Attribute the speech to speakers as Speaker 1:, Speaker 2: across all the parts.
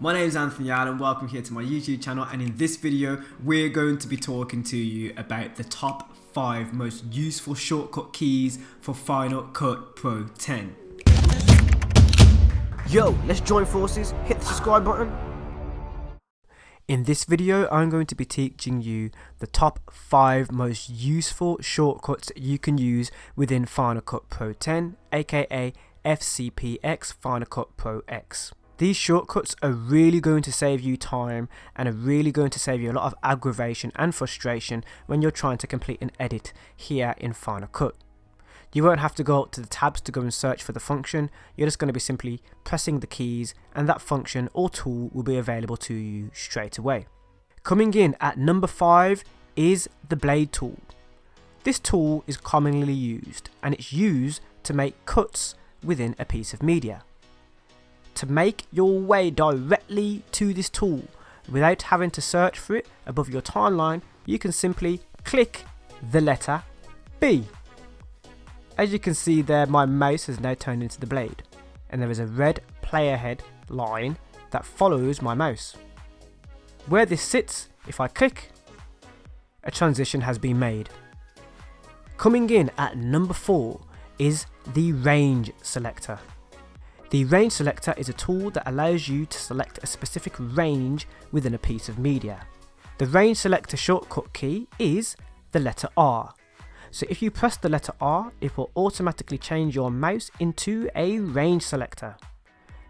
Speaker 1: My name is Anthony Allen, welcome here to my YouTube channel, and in this video we're going to be talking to you about the top 5 most useful shortcut keys for Final Cut Pro 10.
Speaker 2: Yo, let's join forces, hit the subscribe button. In this video I'm going to be teaching you the top 5 most useful shortcuts you can use within Final Cut Pro 10, aka Fcpx Final Cut Pro X. These shortcuts are really going to save you time and are really going to save you a lot of aggravation and frustration when you're trying to complete an edit here in Final Cut. You won't have to go up to the tabs to go and search for the function. You're just going to be simply pressing the keys and that function or tool will be available to you straight away. Coming in at number 5 is the blade tool. This tool is commonly used and it's used to make cuts within a piece of media. To make your way directly to this tool without having to search for it above your timeline, you can simply click the letter B. As you can see there, my mouse has now turned into the blade and there is a red player head line that follows my mouse. Where this sits, if I click, a transition has been made. Coming in at number 4 is the range selector. The range selector is a tool that allows you to select a specific range within a piece of media. The range selector shortcut key is the letter R. So if you press the letter R, it will automatically change your mouse into a range selector.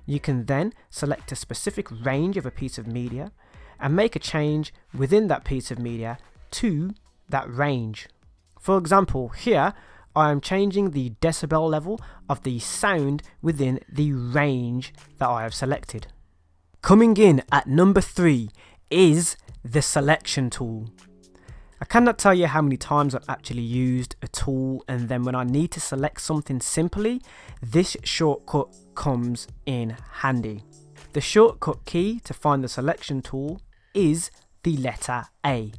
Speaker 2: You can then select a specific range of a piece of media and make a change within that piece of media to that range. For example, here I am changing the decibel level of the sound within the range that I have selected. Coming in at number 3 is the selection tool. I cannot tell you how many times I've actually used a tool and then when I need to select something simply, this shortcut comes in handy. The shortcut key to find the selection tool is the letter A.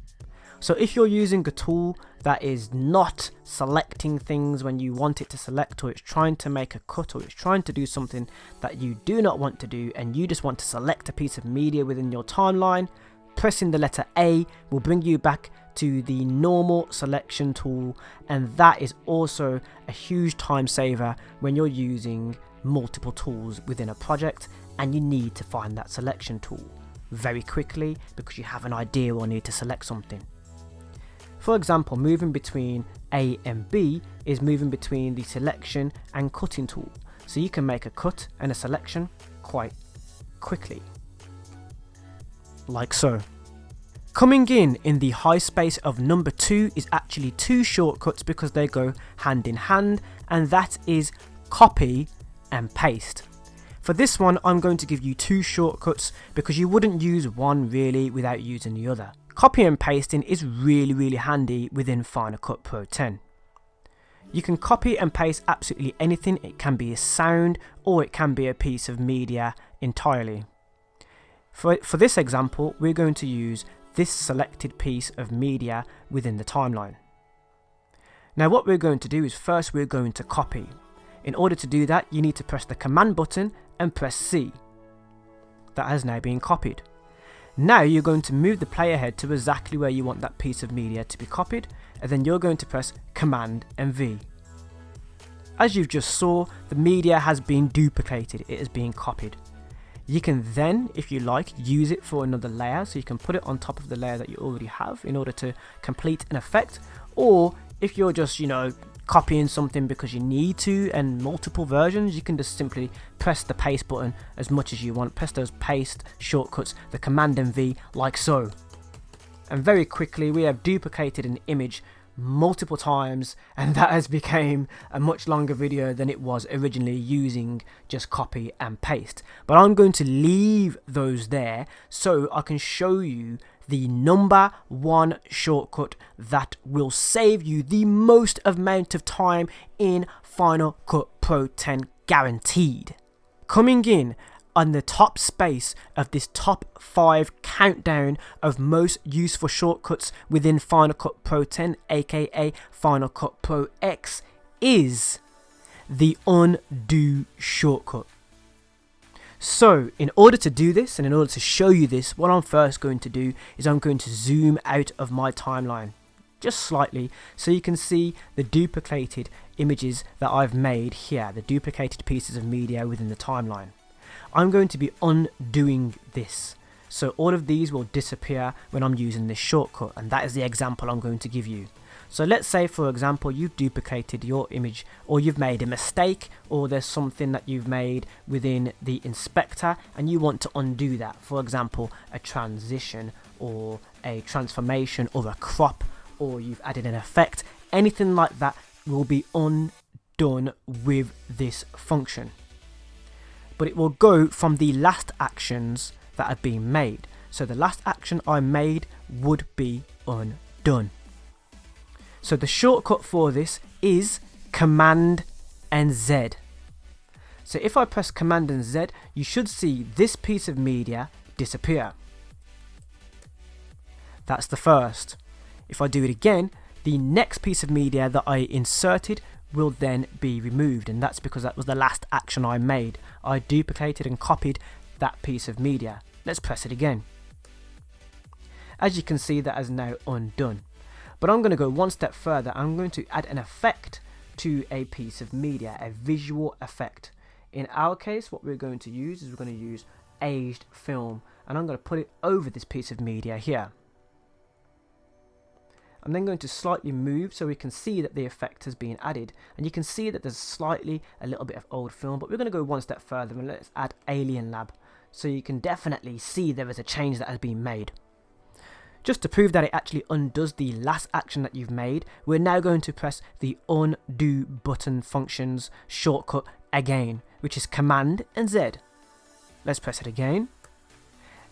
Speaker 2: So if you're using a tool that is not selecting things when you want it to select, or it's trying to make a cut, or it's trying to do something that you do not want to do and you just want to select a piece of media within your timeline, pressing the letter A will bring you back to the normal selection tool, and that is also a huge time saver when you're using multiple tools within a project and you need to find that selection tool very quickly because you have an idea or need to select something. For example, moving between A and B is moving between the selection and cutting tool. So you can make a cut and a selection quite quickly. Like so. Coming in the high space of number 2 is actually 2 shortcuts because they go hand in hand, and that is copy and paste. For this one, I'm going to give you 2 shortcuts because you wouldn't use one really without using the other. Copy and pasting is really handy within Final Cut Pro 10. You can copy and paste absolutely anything. It can be a sound or it can be a piece of media entirely. For this example, we're going to use this selected piece of media within the timeline. Now what we're going to do is first we're going to copy. In order to do that, you need to press the command button and press C. That has now been copied. Now you're going to move the player head to exactly where you want that piece of media to be copied, and then you're going to press Command and V. As you've just saw, the media has been duplicated, it has been copied. You can then, if you like, use it for another layer, so you can put it on top of the layer that you already have in order to complete an effect, or if you're just, copying something because you need to and multiple versions, you can just simply press the paste button as much as you want. Press those paste shortcuts, the command and V, like so. And very quickly we have duplicated an image multiple times, and that has become a much longer video than it was originally using just copy and paste. But I'm going to leave those there so I can show you the number 1 shortcut that will save you the most amount of time in Final Cut Pro 10 guaranteed. Coming in on the top space of this top 5 countdown of most useful shortcuts within Final Cut Pro 10, aka Final Cut Pro X, is the undo shortcut. So in order to do this and in order to show you this, what I'm first going to do is I'm going to zoom out of my timeline just slightly so you can see the duplicated images that I've made here, the duplicated pieces of media within the timeline. I'm going to be undoing this. So all of these will disappear when I'm using this shortcut, and that is the example I'm going to give you. So let's say, for example, you've duplicated your image, or you've made a mistake, or there's something that you've made within the inspector and you want to undo that. For example, a transition or a transformation or a crop, or you've added an effect. Anything like that will be undone with this function. But it will go from the last actions that have been made. So the last action I made would be undone. So the shortcut for this is Command and Z. So if I press Command and Z, you should see this piece of media disappear. That's the first. If I do it again, the next piece of media that I inserted will then be removed, and that's because that was the last action I made. I duplicated and copied that piece of media. Let's press it again. As you can see, that is now undone. But I'm going to go one step further. I'm going to add an effect to a piece of media, a visual effect. In our case, what we're going to use is we're going to use aged film, and I'm going to put it over this piece of media here. I'm then going to slightly move so we can see that the effect has been added, and you can see that there's a little bit of old film, but we're going to go one step further and let's add Alien Lab, so you can definitely see there is a change that has been made. Just to prove that it actually undoes the last action that you've made, we're now going to press the undo button functions shortcut again, which is Command and Z. Let's press it again.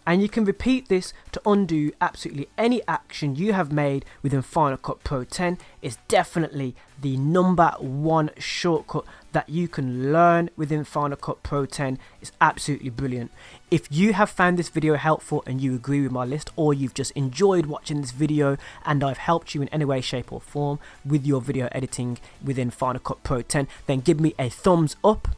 Speaker 2: And you can repeat this to undo absolutely any action you have made within Final Cut Pro 10. It's definitely the #1 shortcut that you can learn within Final Cut Pro 10. It's absolutely brilliant. If you have found this video helpful and you agree with my list, or you've just enjoyed watching this video and I've helped you in any way, shape or form with your video editing within Final Cut Pro 10, then give me a thumbs up.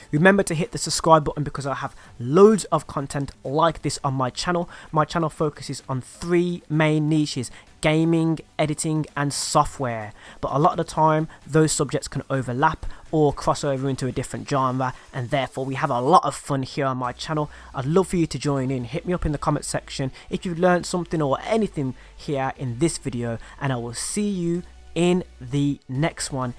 Speaker 2: Remember to hit the subscribe button because I have loads of content like this on my channel. My channel focuses on 3 main niches: gaming, editing and software. But a lot of the time those subjects can overlap or cross over into a different genre, and therefore we have a lot of fun here on my channel. I'd love for you to join in. Hit me up in the comment section if you've learned something or anything here in this video, and I will see you in the next one.